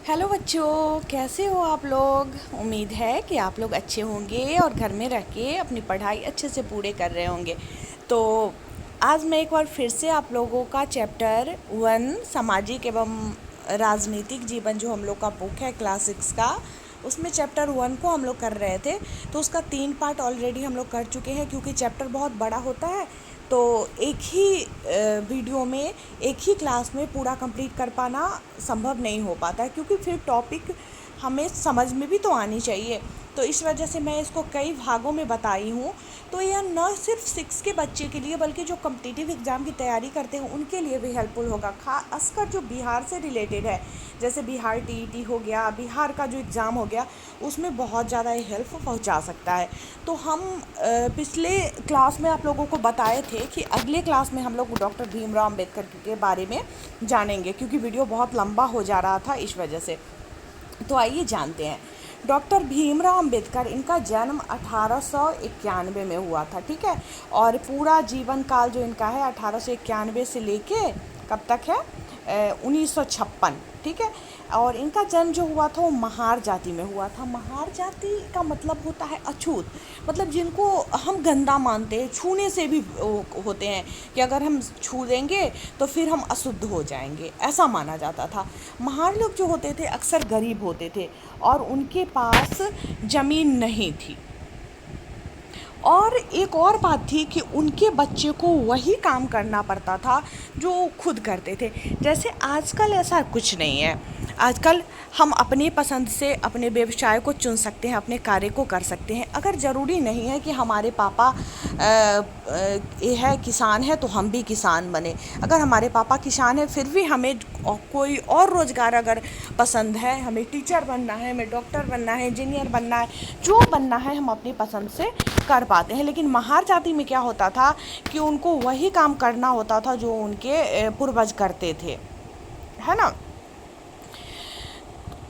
Hello बच्चों, कैसे हो आप लोग। उम्मीद है कि आप लोग अच्छे होंगे और घर में रह के अपनी पढ़ाई अच्छे से पूरे कर रहे होंगे। तो आज मैं एक बार फिर से आप लोगों का चैप्टर 1 सामाजिक एवं राजनीतिक जीवन जो हम लोग का बुक है क्लास 6 का, उसमें चैप्टर 1 को हम लोग कर रहे थे। तो उसका 3 पार्ट ऑलरेडी हम लोग कर चुके हैं, क्योंकि चैप्टर बहुत बड़ा होता है तो एक ही वीडियो में एक ही क्लास में पूरा कंप्लीट कर पाना संभव नहीं हो पाता है, क्योंकि फिर टॉपिक हमें समझ में भी तो आनी चाहिए। तो इस वजह से मैं इसको कई भागों में बताई हूँ। तो यह न सिर्फ 6 के बच्चे के लिए बल्कि जो कम्पिटिटिव एग्ज़ाम की तैयारी करते हैं उनके लिए भी हेल्पफुल होगा, खासकर जो बिहार से रिलेटेड है। जैसे बिहार टीईटी हो गया, बिहार का जो एग्ज़ाम हो गया, उसमें बहुत ज़्यादा हेल्प पहुंचा सकता है। तो हम पिछले क्लास में आप लोगों को बताए थे कि अगले क्लास में हम लोग डॉक्टर भीमराव अंबेडकर के बारे में जानेंगे, क्योंकि वीडियो बहुत लंबा हो जा रहा था इस वजह से। तो आइए जानते हैं। डॉक्टर भीमराव अंबेडकर, इनका जन्म 1891 में हुआ था, ठीक है। और पूरा जीवन काल जो इनका है 1891 से लेके कब तक है 1956, ठीक है। और इनका जन्म जो हुआ था वो महार जाति में हुआ था। महार जाति का मतलब होता है अछूत, मतलब जिनको हम गंदा मानते हैं, छूने से भी होते हैं कि अगर हम छू देंगे तो फिर हम अशुद्ध हो जाएंगे, ऐसा माना जाता था। महार लोग जो होते थे अक्सर गरीब होते थे और उनके पास ज़मीन नहीं थी। और एक और बात थी कि उनके बच्चे को वही काम करना पड़ता था जो खुद करते थे। जैसे आजकल ऐसा कुछ नहीं है। आजकल हम अपनी पसंद से अपने व्यवसाय को चुन सकते हैं, अपने कार्य को कर सकते हैं। अगर ज़रूरी नहीं है कि हमारे पापा ये है किसान है तो हम भी किसान बने। अगर हमारे पापा किसान है फिर भी हमें कोई और रोज़गार अगर पसंद है, हमें टीचर बनना है, हमें डॉक्टर बनना है, इंजीनियर बनना है, जो बनना है हम अपनी पसंद से कर पाते हैं। लेकिन महार जाति में क्या होता था कि उनको वही काम करना होता था जो उनके पूर्वज करते थे, है ना।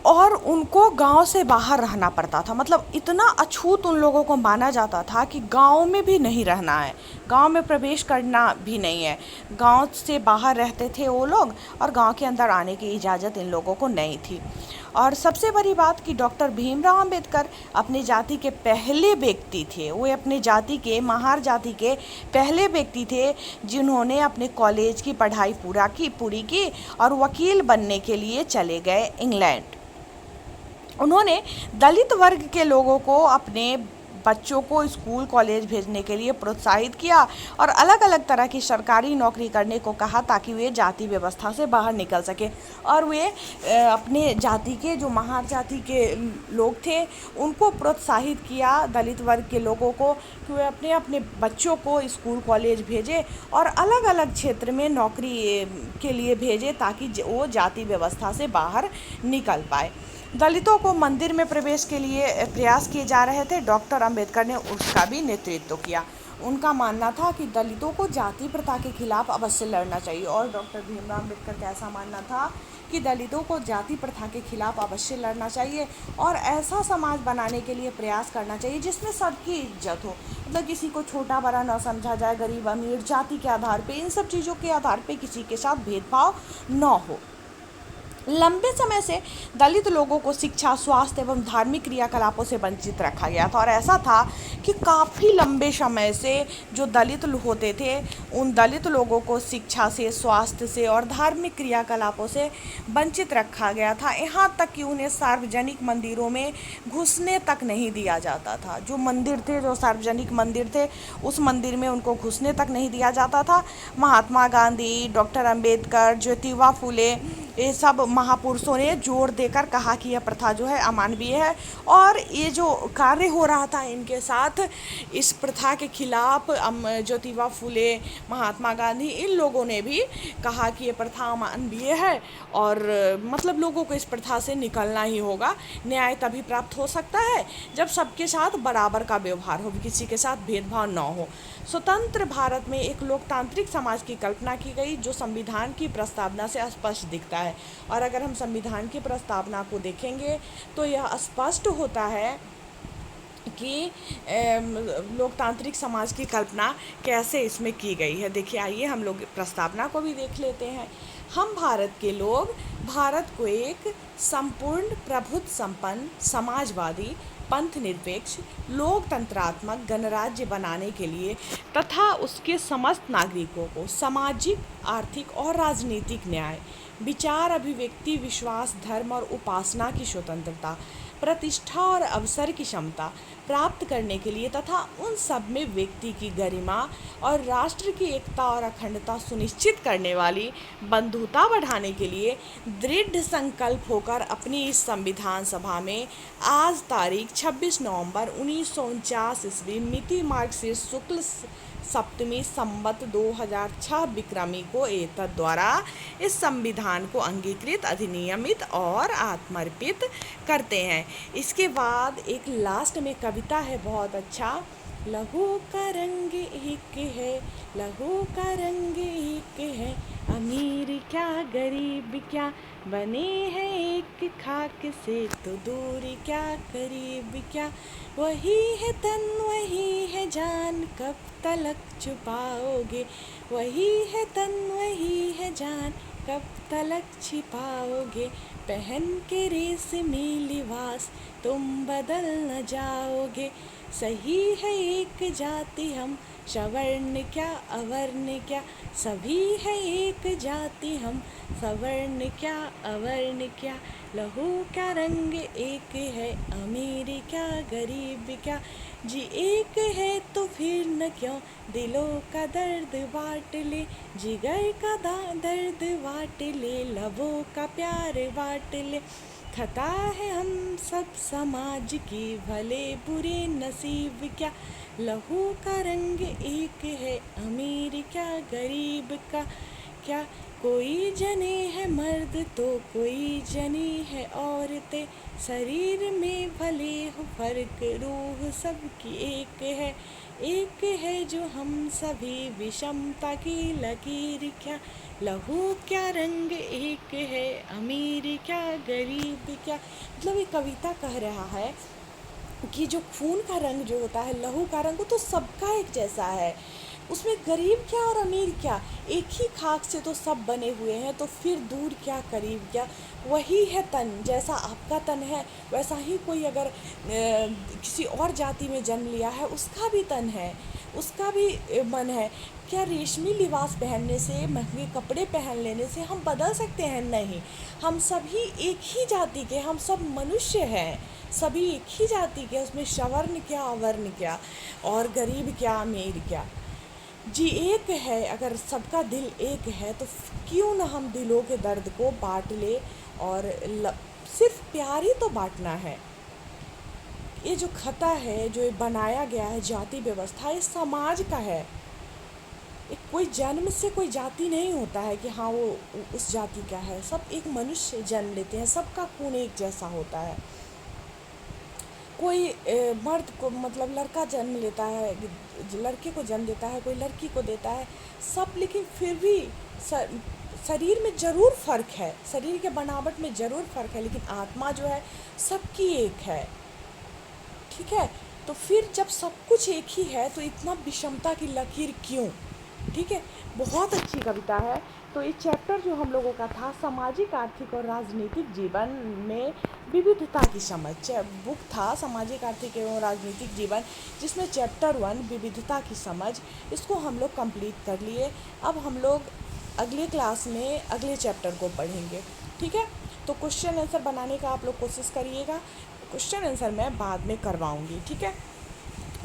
और उनको गांव से बाहर रहना पड़ता था, मतलब इतना अछूत उन लोगों को माना जाता था कि गांव में भी नहीं रहना है, गांव में प्रवेश करना भी नहीं है। गांव से बाहर रहते थे वो लोग और गांव के अंदर आने की इजाज़त इन लोगों को नहीं थी। और सबसे बड़ी बात कि डॉक्टर भीमराव अंबेडकर अपनी जाति के पहले व्यक्ति थे, वो अपनी जाति के, महार जाति के पहले व्यक्ति थे जिन्होंने अपने कॉलेज की पढ़ाई पूरी की और वकील बनने के लिए चले गए इंग्लैंड। उन्होंने दलित वर्ग के लोगों को अपने बच्चों को स्कूल कॉलेज भेजने के लिए प्रोत्साहित किया और अलग अलग तरह की सरकारी नौकरी करने को कहा ताकि वे जाति व्यवस्था से बाहर निकल सके। और वे अपने जाति के जो महार जाति के लोग थे उनको प्रोत्साहित किया, दलित वर्ग के लोगों को, कि वे अपने अपने बच्चों को स्कूल कॉलेज भेजें और अलग अलग क्षेत्र में नौकरी के लिए भेजें ताकि वो जाति व्यवस्था से बाहर निकल पाए। दलितों को मंदिर में प्रवेश के लिए प्रयास किए जा रहे थे, डॉक्टर अंबेडकर ने उसका भी नेतृत्व किया। उनका मानना था कि दलितों को जाति प्रथा के खिलाफ अवश्य लड़ना चाहिए। और डॉक्टर भीमराव अंबेडकर का ऐसा मानना था कि दलितों को जाति प्रथा के खिलाफ अवश्य लड़ना चाहिए और ऐसा समाज बनाने के लिए प्रयास करना चाहिए जिसमें सबकी इज्जत हो, मतलब किसी को छोटा बड़ा न समझा जाए, गरीब अमीर जाति के आधार पर, इन सब चीज़ों के आधार पर किसी के साथ भेदभाव न हो। लंबे समय से दलित लोगों को शिक्षा, स्वास्थ्य एवं धार्मिक क्रियाकलापों से वंचित रखा गया था। और ऐसा था कि काफ़ी लंबे समय से जो दलित होते थे उन दलित लोगों को शिक्षा से, स्वास्थ्य से और धार्मिक क्रियाकलापों से वंचित रखा गया था। यहाँ तक कि उन्हें सार्वजनिक मंदिरों में घुसने तक नहीं दिया जाता था। जो मंदिर थे, जो सार्वजनिक मंदिर थे, उस मंदिर में उनको घुसने तक नहीं दिया जाता था। महात्मा गांधी, डॉक्टर अंबेडकर, ज्योतिबा फुले, ये सब महापुरुषों ने जोर देकर कहा कि यह प्रथा जो है अमानवीय है। और ये जो कार्य हो रहा था इनके साथ, इस प्रथा के खिलाफ ज्योतिबा फुले, महात्मा गांधी, इन लोगों ने भी कहा कि ये प्रथा अमानवीय है और मतलब लोगों को इस प्रथा से निकलना ही होगा। न्याय तभी प्राप्त हो सकता है जब सबके साथ बराबर का व्यवहार हो, किसी के साथ भेदभाव न हो। स्वतंत्र भारत में एक लोकतांत्रिक समाज की कल्पना की गई जो संविधान की प्रस्तावना से स्पष्ट दिखता है। और अगर हम संविधान की प्रस्तावना को देखेंगे तो यह स्पष्ट होता है कि लोकतांत्रिक समाज की कल्पना कैसे इसमें की गई है। देखिए, आइए हम लोग प्रस्तावना को भी देख लेते हैं। हम भारत के लोग भारत को एक संपूर्ण प्रभुत्व संपन्न समाजवादी पंथ निरपेक्ष लोकतंत्रात्मक गणराज्य बनाने के लिए तथा उसके समस्त नागरिकों को सामाजिक आर्थिक और राजनीतिक न्याय विचार अभिव्यक्ति विश्वास धर्म और उपासना की स्वतंत्रता प्रतिष्ठा और अवसर की क्षमता प्राप्त करने के लिए तथा उन सब में व्यक्ति की गरिमा और राष्ट्र की एकता और अखंडता सुनिश्चित करने वाली बंधुता बढ़ाने के लिए दृढ़ संकल्प होकर अपनी इस संविधान सभा में आज तारीख 26 नवंबर 1949 ईस्वी मिति मार्गशीर्ष शुक्ल सप्तमी संवत 2006 विक्रमी को एतद द्वारा इस संविधान को अंगीकृत अधिनियमित और आत्मर्पित करते हैं। इसके बाद एक लास्ट में कविता है बहुत अच्छा, लहू का रंग एक है, लहू का रंग एक है, अमीर क्या गरीब क्या, बने हैं एक खाक से तो दूर क्या करीब क्या, वही है तन वही है जान कब तलक छुपाओगे, वही है तन वही है जान कब तलक छिपाओगे, पहन के रेशमी लिबास तुम बदल न जाओगे, सही है एक जाति हम सवर्ण क्या अवर्ण क्या, सभी है एक जाति हम सवर्ण क्या अवर्ण क्या, लहू का रंग एक है अमीर क्या गरीब क्या, जी एक है तो फिर न क्यों दिलों का दर्द बांट ले, जिगर का दर्द बांट ले, लबों का प्यार बांट ले, खता है हम सब समाज की भले बुरे नसीब क्या, लहू का रंग एक है अमीर क्या गरीब का क्या, कोई जने है मर्द तो कोई जनी है औरतें, शरीर में भले हो फर्क रूह सबकी एक है जो हम सभी विषमता की लकीर क्या, लहू क्या रंग एक है अमीर क्या गरीब क्या। मतलब ये कविता कह रहा है कि जो खून का रंग जो होता है, लहू का रंग, वो तो सबका एक जैसा है, उसमें गरीब क्या और अमीर क्या, एक ही खाक से तो सब बने हुए हैं, तो फिर दूर क्या करीब क्या, वही है तन, जैसा आपका तन है वैसा ही कोई अगर किसी और जाति में जन्म लिया है उसका भी तन है, उसका भी मन है। क्या रेशमी लिबास पहनने से महंगे कपड़े पहन लेने से हम बदल सकते हैं? नहीं, हम सभी एक ही जाति के, हम सब मनुष्य हैं, सभी एक ही जाति के, उसमें सवर्ण क्या अवर्ण क्या और गरीब क्या अमीर क्या, जी एक है। अगर सबका दिल एक है तो क्यों ना हम दिलों के दर्द को बांट ले, और सिर्फ प्यार ही तो बांटना है। ये जो खता है, जो बनाया गया है जाति व्यवस्था, ये समाज का है। एक कोई जन्म से कोई जाति नहीं होता है कि हाँ वो उस जाति का है, सब एक मनुष्य जन्म लेते हैं, सबका खून एक जैसा होता है। कोई मर्द को मतलब लड़का जन्म लेता है, लड़के को जन्म देता है, कोई लड़की को देता है, सब, लेकिन फिर भी शरीर में ज़रूर फ़र्क है, शरीर के बनावट में ज़रूर फ़र्क है, लेकिन आत्मा जो है सबकी एक है। ठीक है, तो फिर जब सब कुछ एक ही है तो इतना विषमता की लकीर क्यों? ठीक है, बहुत अच्छी कविता है। तो ये चैप्टर जो हम लोगों का था सामाजिक आर्थिक और राजनीतिक जीवन में विविधता की समझ, बुक था सामाजिक आर्थिक एवं राजनीतिक जीवन, जिसमें चैप्टर 1 विविधता की समझ, इसको हम लोग कंप्लीट कर लिए। अब हम लोग अगले क्लास में अगले चैप्टर को पढ़ेंगे। ठीक है, तो क्वेश्चन आंसर बनाने का आप लोग कोशिश करिएगा, क्वेश्चन आंसर मैं बाद में करवाऊँगी। ठीक है,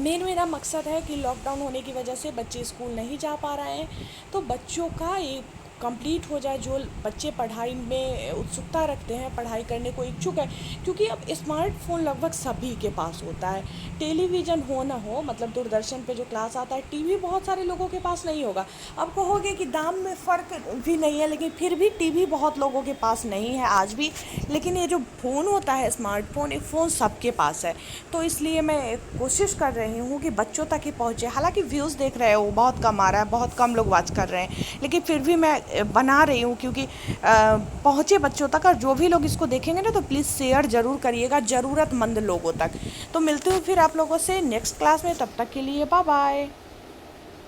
मेरा मकसद है कि लॉकडाउन होने की वजह से बच्चे स्कूल नहीं जा पा रहे हैं, तो बच्चों का ये कंप्लीट हो जाए। जो बच्चे पढ़ाई में उत्सुकता रखते हैं, पढ़ाई करने को इच्छुक है, क्योंकि अब स्मार्टफोन लगभग सभी के पास होता है। टेलीविज़न हो ना हो, मतलब दूरदर्शन पे जो क्लास आता है, टीवी बहुत सारे लोगों के पास नहीं होगा। अब कहोगे कि दाम में फ़र्क भी नहीं है, लेकिन फिर भी टीवी बहुत लोगों के पास नहीं है आज भी। लेकिन ये जो फ़ोन होता है स्मार्टफोन, एक फ़ोन सबके पास है, तो इसलिए मैं कोशिश कर रही हूँ कि बच्चों तक ही पहुँचे। हालांकि व्यूज़ देख रहे हो बहुत कम आ रहा है, बहुत कम लोग वॉच कर रहे हैं, लेकिन फिर भी मैं बना रही हूँ क्योंकि पहुँचे बच्चों तक। और जो भी लोग इसको देखेंगे ना, तो प्लीज़ शेयर ज़रूर करिएगा ज़रूरतमंद लोगों तक। तो मिलते हूँ फिर आप लोगों से नेक्स्ट क्लास में, तब तक के लिए बाय बाय।